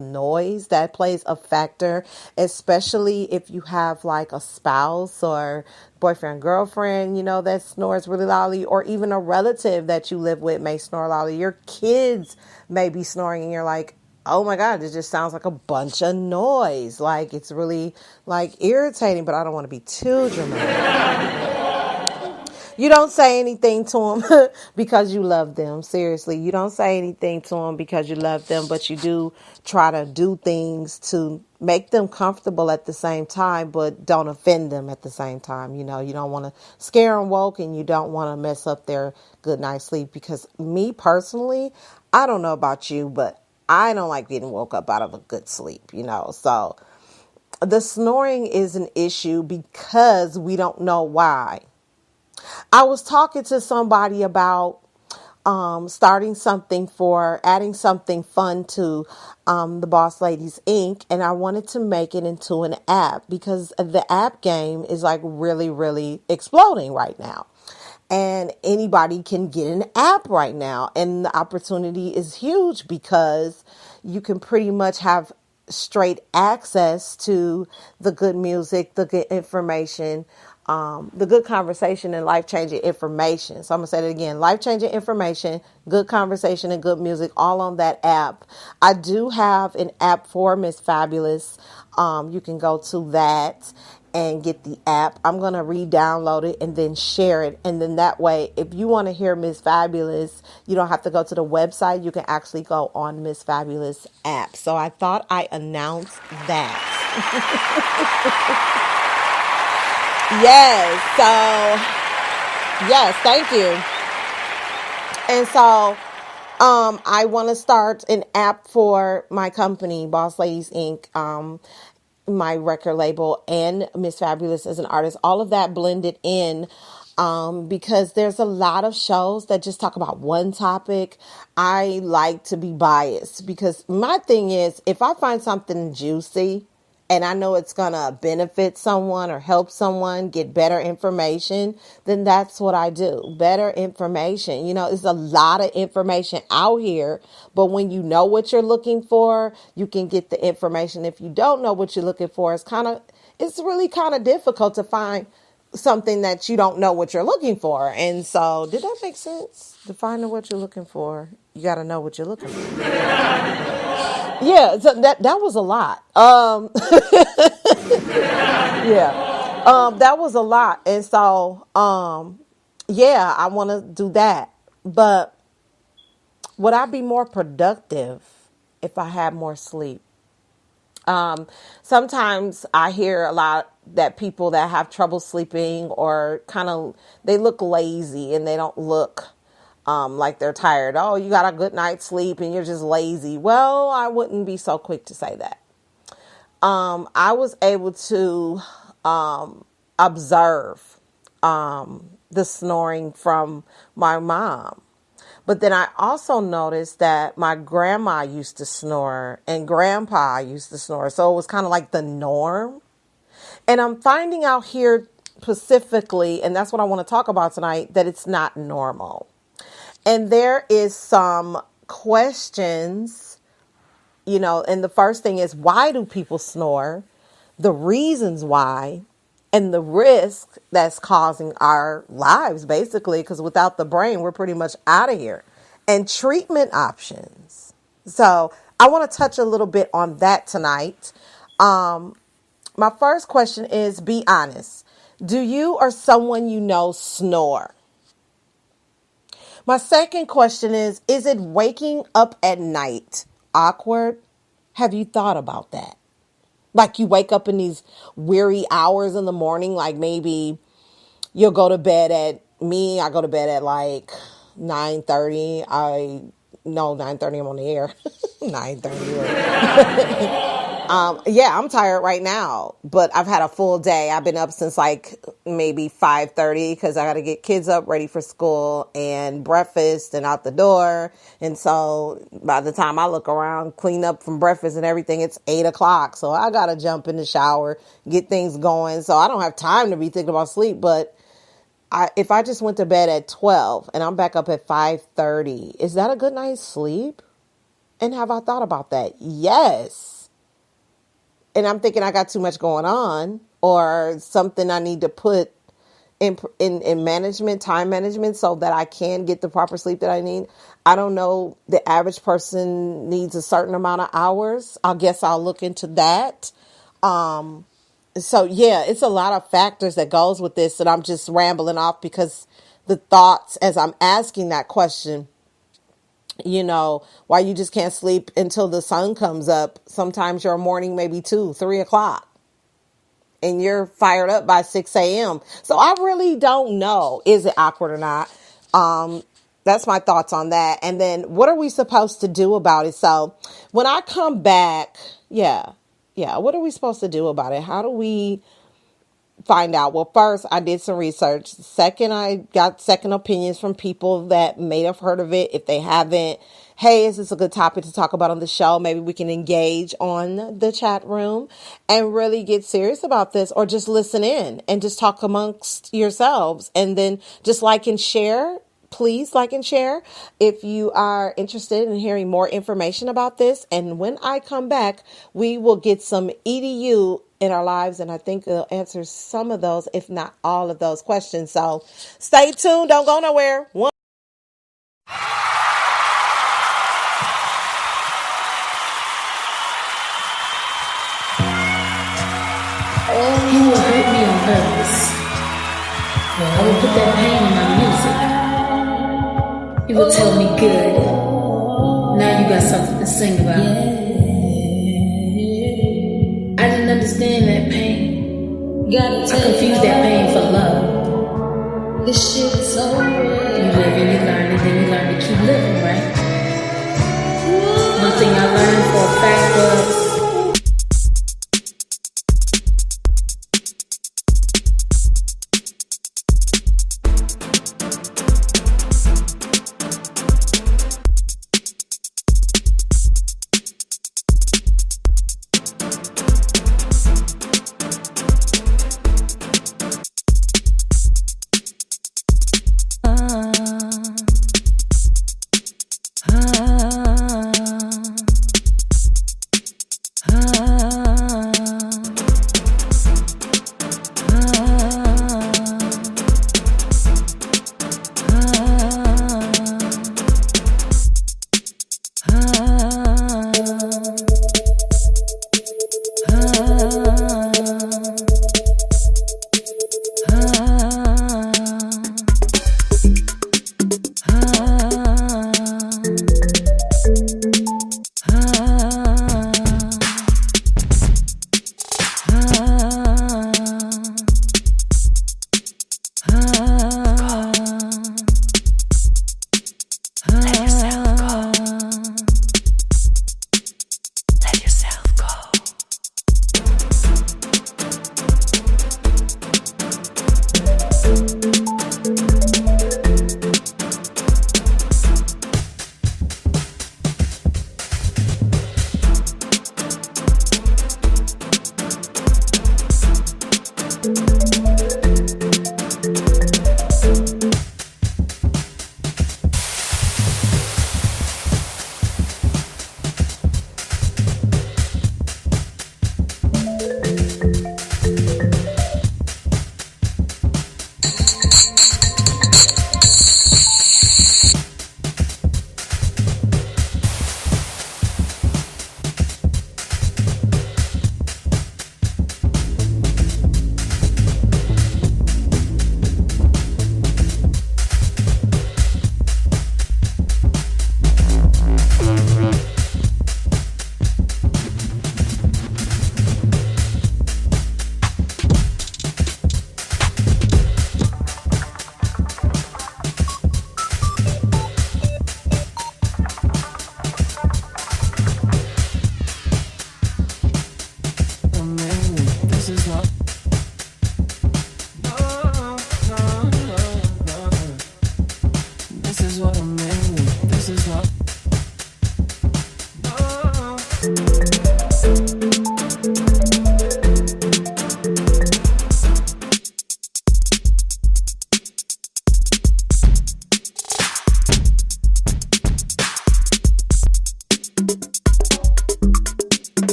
noise that plays a factor, especially if you have like a spouse or boyfriend, girlfriend, that snores really loudly, or even a relative that you live with may snore loudly. Your kids may be snoring and you're like, oh my God, it just sounds like a bunch of noise. Like it's really like irritating, but I don't want to be too dramatic. You don't say anything to them because you love them. Seriously, you don't say anything to them because you love them, but you do try to do things to make them comfortable at the same time, but don't offend them at the same time. You don't want to scare them woke, and you don't want to mess up their good night's sleep, because me personally, I don't know about you, but I don't like getting woke up out of a good sleep. So the snoring is an issue because we don't know why. I was talking to somebody about starting something for adding something fun to the Boss Ladies Inc. And I wanted to make it into an app because the app game is like really, really exploding right now. And anybody can get an app right now. And the opportunity is huge because you can pretty much have straight access to the good music, the good information, the good conversation, and life-changing information. So I'm going to say it again: life-changing information, good conversation, and good music, all on that app. I do have an app for Miss Fabulous. You can go to that and get the app. I'm going to re-download it and then share it. And then that way, if you want to hear Miss Fabulous, you don't have to go to the website. You can actually go on Miss Fabulous app. So I thought I announced that. Yes. So, yes, thank you. And so, I want to start an app for my company, Boss Ladies Inc., my record label, and Miss Fabulous as an artist, all of that blended in, because there's a lot of shows that just talk about one topic. I like to be biased because my thing is, if I find something juicy and I know it's going to benefit someone or help someone get better information, then that's what I do. Better information. There's a lot of information out here, but when you know what you're looking for, you can get the information. If you don't know what you're looking for, it's really kind of difficult to find something that you don't know what you're looking for. And so, did that make sense? Defining what you're looking for, you got to know what you're looking for. Yeah, so that was a lot. Yeah, that was a lot, and so yeah, I want to do that. But would I be more productive if I had more sleep? Sometimes I hear a lot that people that have trouble sleeping or kind of, they look lazy and they don't look like they're tired. Oh, you got a good night's sleep and you're just lazy. Well, I wouldn't be so quick to say that. I was able to observe the snoring from my mom. But then I also noticed that my grandma used to snore and grandpa used to snore. So it was kind of like the norm. And I'm finding out here specifically, and that's what I want to talk about tonight, that it's not normal. And there is some questions, and the first thing is, why do people snore? The reasons why, and the risk that's causing our lives, basically, because without the brain, we're pretty much out of here. And treatment options. So I want to touch a little bit on that tonight. My first question is, be honest. Do you or someone you know snore? My second question is it waking up at night awkward? Have you thought about that? Like you wake up in these weary hours in the morning, like maybe you'll go to bed I go to bed at like 9:30. No, 9:30 I'm on the air. 9:30. Yeah, I'm tired right now, but I've had a full day. I've been up since like maybe 5:30 because I got to get kids up ready for school and breakfast and out the door. And so by the time I look around, clean up from breakfast and everything, it's 8 o'clock. So I got to jump in the shower, get things going. So I don't have time to be thinking about sleep. But if I just went to bed at 12 and I'm back up at 5:30, is that a good night's sleep? And have I thought about that? Yes. And I'm thinking I got too much going on or something I need to put in management, time management, so that I can get the proper sleep that I need. I don't know. The average person needs a certain amount of hours. I guess I'll look into that. Um, so yeah, it's a lot of factors that goes with this, and I'm just rambling off because the thoughts as I'm asking that question, why you just can't sleep until the sun comes up. Sometimes your morning maybe 2, 3 o'clock and you're fired up by 6 a.m. So I really don't know. Is it awkward or not? That's my thoughts on that. And then what are we supposed to do about it? So when I come back, yeah, what are we supposed to do about it? How do we find out? Well, first, I did some research. Second, I got second opinions from people that may have heard of it. If they haven't, hey, is this a good topic to talk about on the show? Maybe we can engage on the chat room and really get serious about this, or just listen in and just talk amongst yourselves, and then just like and share. Please like and share if you are interested in hearing more information about this. And when I come back, we will get some EDU in our lives, and I think it'll answer some of those, if not all of those questions. So stay tuned. Don't go nowhere. He will hurt me on purpose. I will put that pain in my music. He will tell me, good, now you got something to sing about. I didn't understand that pain. I confused that pain for love. This shit is so real. You live and you learn, and then you learn to keep living, right? One thing I learned for a fact was,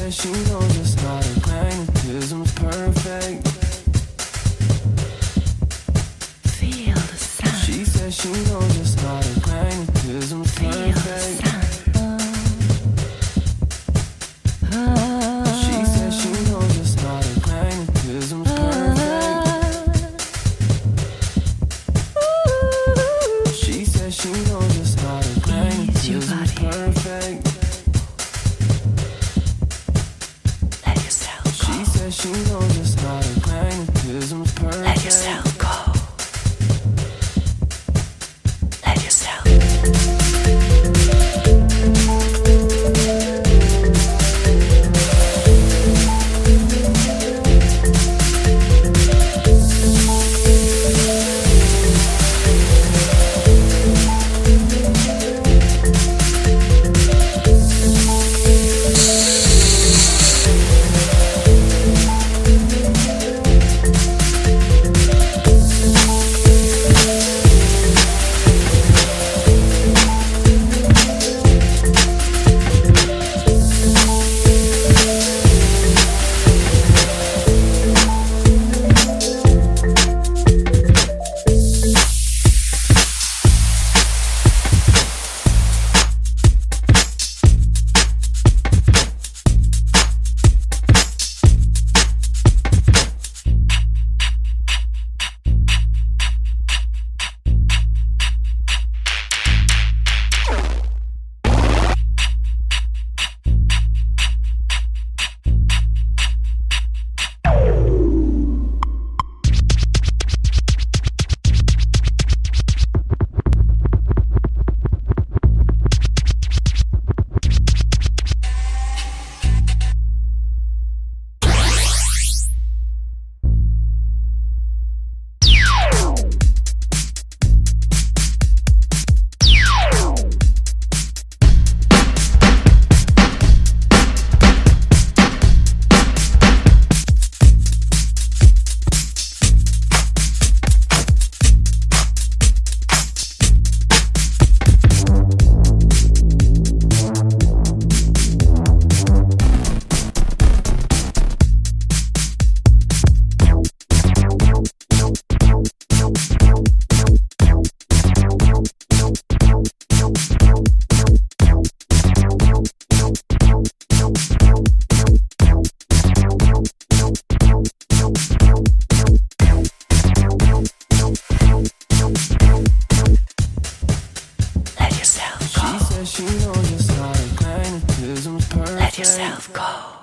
said she knows just how to magnetism's perfect. Feel the sound. She said she knows just how to magnetism's perfect. She said she knows just how to magnetism's perfect. She said she knows just how to magnetism's perfect. She says she knows just how to magnetism's perfect. Let yourself go. Let yourself. Let yourself go. She knows just how to magnetism's perfect. Let yourself go.